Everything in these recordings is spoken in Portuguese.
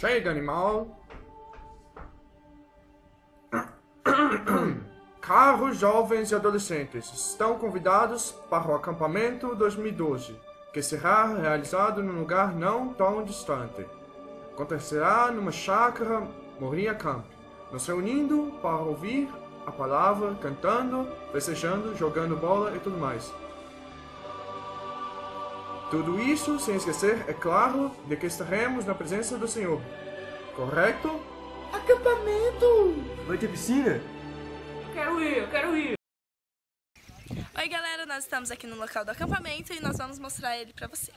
Chega, animal! Caros jovens e adolescentes, estão convidados para o acampamento 2012, que será realizado num lugar não tão distante. Acontecerá numa chácara Morinha Camp, nos reunindo para ouvir a palavra, cantando, festejando, jogando bola e tudo mais. Tudo isso sem esquecer, é claro, de que estaremos na presença do Senhor. Correto? Acampamento! Vai ter piscina? Eu quero ir! Oi galera, nós estamos aqui no local do acampamento e nós vamos mostrar ele pra você.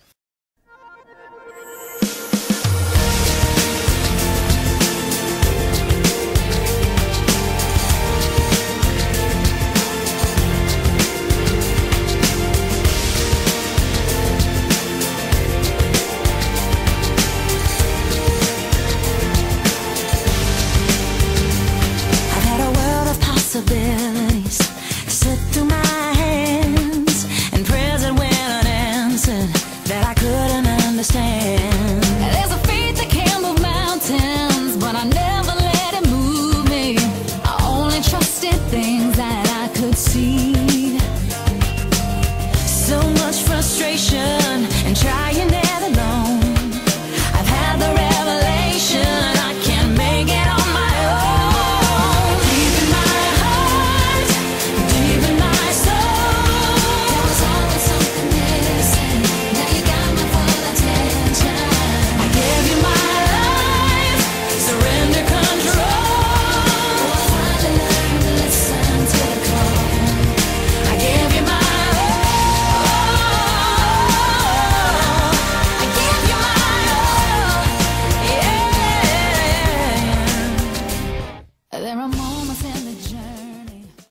Possibilities slip through my hands, and prayers that went unanswered that I couldn't understand. There's a faith that can move mountains, but I never let it move me. I only trusted things that I could see. So much frustration and try